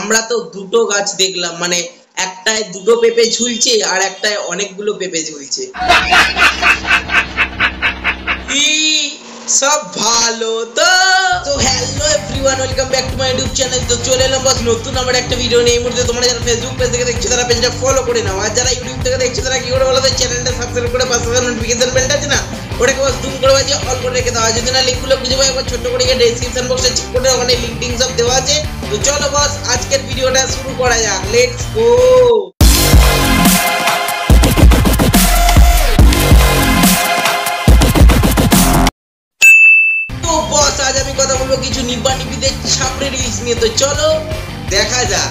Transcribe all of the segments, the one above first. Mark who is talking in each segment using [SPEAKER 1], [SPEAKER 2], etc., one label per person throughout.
[SPEAKER 1] আমরা তো দুটো গাছ দেখলাম, মানে একটায় দুটো পেঁপে ঝুলছে আর একটায় অনেকগুলো পেঁপে ঝুলছে। সব ভালো তো? Hello everyone, welcome back to my YouTube channel. তো চলে এলাম বস নতুন আমার একটা ভিডিও নিয়ে। এই মুহূর্তে তোমরা যারা ফেসবুক পেজ থেকে দেখছো তারা পেজটা ফলো করে নাও, আর যারা ইউটিউব থেকে দেখছো তারা কি করে বলো তো, চ্যানেলটা সাবস্ক্রাইব করে পাশে থাকা নোটিফিকেশন বেলটা আছে না, ওটাকে বস জুম করে বাজিয়ে অল করে রেখে দাও। যদি না লিঙ্কগুলো খুঁজে পাই একবার ছোট্ট করে ডেসক্রিপশন বক্সে চেক করে, ওখানে লিঙ্ক সব দেওয়া আছে। তো চলো বস আজকের ভিডিওটা শুরু করা যাক, লেটস গো। আজ আমি কথা বলবো কিছু নিব্বা নিব্বিদের ছাপড়ে রিলস নিয়ে। তো চলো দেখা যাক।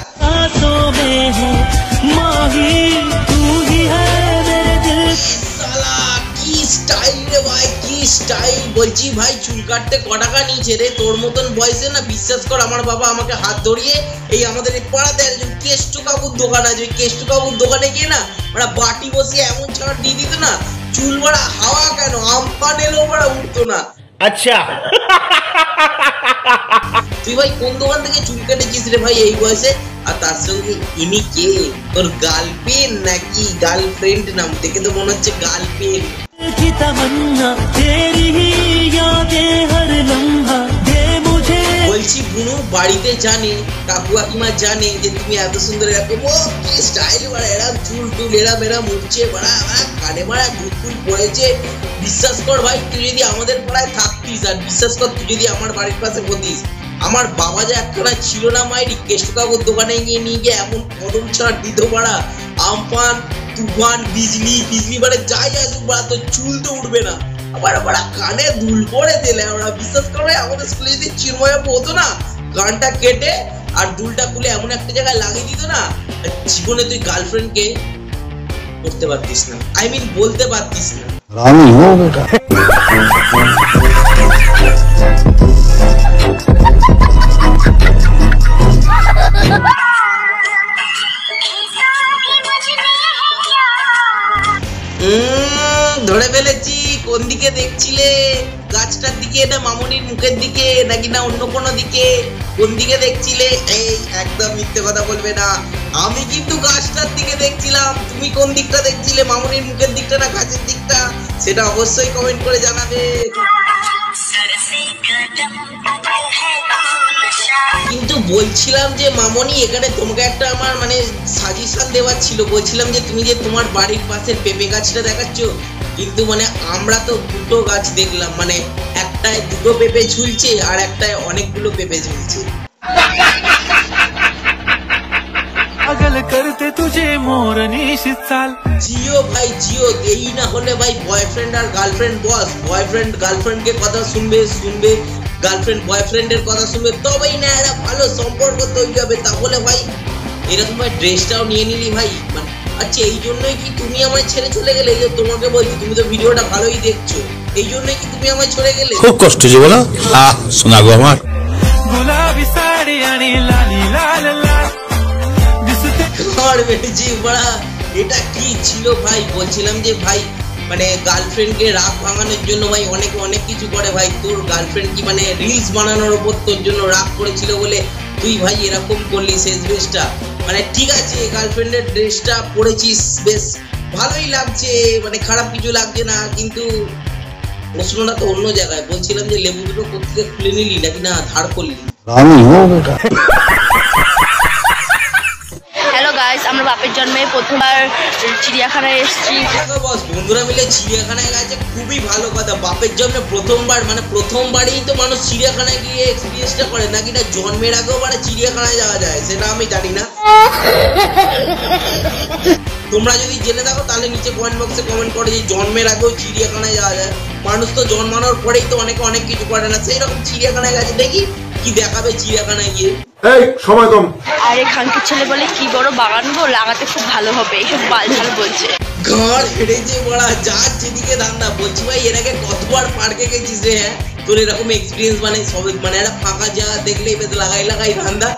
[SPEAKER 1] কি স্টাইল রে ভাই, কি স্টাইল। বলছি ভাই চুল কাটতে ক টাকা নিয়েছে রে? তোর মতন বয়সে না, বিশ্বাস কর আমার বাবা আমাকে হাত ধরিয়ে এই আমাদের এই পাড়াতে একজন কেষ্টু কাকুর দোকান আছে, ওই কেষ্টু কাকুর দোকানে গিয়ে না ওরা বাটি বসিয়ে এমন ছাড় দিয়ে দিত না, চুল বড়া হাওয়া কেন আমপান এলেও বড়া উঠতো না। আচ্ছা তুই ভাই কোন দোকান থেকে চুল কেটেছিস রে ভাই এই বয়সে? আর তার সঙ্গে ইনি কে, তোর গার্লফ্রেন্ড নাকি গার্লফ্রেন্ড? নাম দেখে তো মনে হচ্ছে গার্লফ্রেন্ড। বলছি বুনু বাড়িতে জানে, কাকু কাকিমা জানে যে তুমি এত সুন্দর এরকম কি স্টাইল বাড়া, এরা চুল টুল এরা মুড়ছে বাড়া, কানে মারা দুধ ফুল পড়েছে। বিশ্বাস কর ভাই তুই যদি আমাদের পাড়ায় থাকতিস, আর বিশ্বাস কর তুই যদি আমার বাড়ির পাশে হতিস, আমার বাবা যে একখানা ছিল না মাইরি কেষ্টু কাকুর দোকানে নিয়ে গিয়ে এমন কদম ছাড় দিত বাড়া, আমফান তুফান বিজলি বাড়ে যাই আসুক বাড়া, তোর চুল তো উঠবে না। আবার বাড়া কানে দুল পড়ে দিলে ওরা। বিশ্বাস করবে আমাদের স্কুলে যদি চিন্ময়াবু হতো না, গানটা কেটে আর দুলটা খুলে এমন একটা জায়গায় লাগিয়ে দিত না, জীবনে তুই গার্লফ্রেন্ডকে করতে পারতিস না, আই মিন বলতে পারতিস না। রামি হো বেটা। ধরে ফেলেছি। কোন দিকে দেখছিলে? গাছটার দিকে না মামনির মুখের দিকে নাকি না অন্য কোনো দিকে? কোন দিকে দেখছিলে? এই একদম মিথ্যে কথা বলবে না, আমি কিন্তু গাছটার দিকে দেখছিলাম। তুমি কোন দিকটা দেখছিলে, মামনির মুখের দিকটা না গাছের দিকটা? সেটা অবশ্যই কমেন্ট করে জানাবে। কিন্তু বলছিলাম যে মামনি, এখানে তোমাকে একটা আমার মানে সাজেশন দেওয়ার ছিল। বলছিলাম যে তুমি যে তোমার বাড়ির পাশের পেঁপে গাছটা দেখাচ্ছ, কিন্তু মানে আমরা তো দুটো গাছ দেখলাম, মানে একটায় দুটো পেঁপে ঝুলছে আর একটায় অনেকগুলো পেঁপে ঝুলছে। জিও ভাই জিও, এই না হলে ভাই বয়ফ্রেন্ড আর গার্লফ্রেন্ড বস, বয়ফ্রেন্ড গার্লফ্রেন্ডকে কথা শুনবে, গার্লফ্রেন্ড বয়ফ্রেন্ডের কথা শুনবে, তবেই না একটা ভালো সম্পর্ক তৈরি হবে। তাহলে ভাই এরকম ভাই ড্রেসটাও নিয়ে নিলি ভাই, মানে আচ্ছা এই জন্যই কি তুমি আমায় ছেড়ে চলে গেলে? এই যে তোমাকে বলছি, তুমি তো ভিডিওটা ভালোই দেখছো, এই জন্যই কি তুমি আমায় ছেড়ে গেলে?
[SPEAKER 2] খুব কষ্ট যে বলো শোনা গো আমার।
[SPEAKER 1] এটা কি ছিল ভাই? বলছিলাম যে ভাই মানে গার্লফ্রেন্ডকে রাগ ভাঙানোর জন্য ভাই অনেকে অনেক কিছু করে ভাই। তোর গার্লফ্রেন্ড কি মানে রিলস বানানোর উপর তোর জন্য রাগ করেছিল বলে তুই ভাই এরকম করলি শেষ ড্রেসটা? মানে ঠিক আছে গার্লফ্রেন্ডের ড্রেসটা পরেছিস, বেশ ভালোই লাগছে, মানে খারাপ কিছু লাগছে না, কিন্তু প্রশ্নটা তো অন্য জায়গায়। বলছিলাম যে লেবু দুটো কোথেকে খুলে নিলি নাকি না ধার করলি?
[SPEAKER 3] হ্যালো গাইস, আমরা বাপের জন্মে প্রথমবার চিড়িয়াখানায় এসেছি।
[SPEAKER 1] বন্ধুরা মিলে চিড়িয়াখানায় গেছে, খুবই ভালো কথা। বাপের জন্মে প্রথমবার, মানে প্রথমবারই তো মানুষ চিড়িয়াখানায় গিয়ে এক্সপিরিয়েন্সটা করে, নাকি না জন্মের আগেও মানে চিড়িয়াখানায় যাওয়া যায় সেটা আমি জানি না। তোমরা যদি জেনে থাকো তাহলে নিচে কমেন্ট বক্সে কমেন্ট করে যে জন্মের আগেও চিড়িয়াখানায় যাওয়া যায়। মানুষ তো জন্মানোর পরেই তো অনেকে অনেক কিছু করে না, সেই রকম চিড়িয়াখানায় গেছে, দেখি কি দেখাবে চিড়িয়াখানায় গিয়ে।
[SPEAKER 4] এই সময় কম।
[SPEAKER 3] আরে খানকির ছেলে বলে কি বড় বাগান গো, লাগাতে খুব ভালো হবে, এইসব বালছাল বলছে।
[SPEAKER 1] ঘর হেঁটেছে বড়া, যার যেদিকে ধান্দা। বলছি ভাই এর আগে কতবার পার্কে গেছিস রে? হ্যাঁ তোর এরকম এক্সপিরিয়েন্স মানে সব, মানে একটা ফাঁকা জায়গা দেখলেই বেশ লাগাই ধান্দা।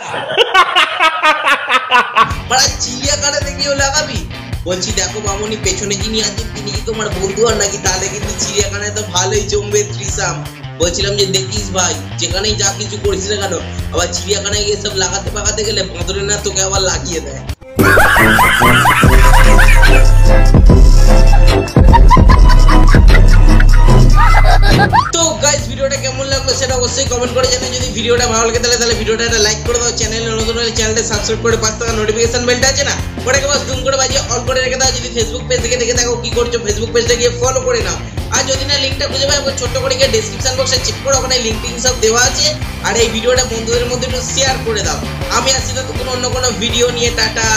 [SPEAKER 1] বড়া চিড়িয়াখানাতে গিয়েও লাগাবি? বলছি দেখো মামনি, পেছনে যিনি আছেন তিনি কি তোমার বন্ধু আর নাকি? তাহলে কিন্তু চিড়িয়াখানায় তো ভালোই জমবে থ্রিসাম। বলছিলাম যে দেখিস ভাই যেখানেই যা কিছু করিস না কেন আবার চিড়িয়াখানায় গিয়ে সব লাগাতে পাকাতে গেলে বাঁদরে না তোকে আবার লাগিয়ে দেয়। তো গাইস ভিডিওটা কেমন লাগলো সেটা অবশ্যই কমেন্ট করে জানাও। যদি ভিডিওটা ভালো লাগে তাহলে ভিডিওটা একটা লাইক করে দাও, চ্যানেলে নতুন হলে চ্যানেলটা সাবস্ক্রাইব করে পাশে থাকা নোটিফিকেশন বেলটা আছে না ওটাকে বাস জুম করে বাজিয়ে অন করে রেখে দাও। যদি ফেসবুক পেজ থেকে দেখে থাকো কি করছো ফেসবুক পেজটা গিয়ে ফলো করে নাও। আর যদি না লিংকটা খুঁজে পাই আমাকে ছোট্ট করে গিয়ে ডেসক্রিপশন বক্সে চেক করো, ওখানে লিংক টিং সব দেওয়া আছে। আর এই ভিডিওটা বন্ধুদের মধ্যে একটু শেয়ার করে দাও। আমি আসছি তো কোনো অন্য কোনো ভিডিও নিয়ে, টাটা।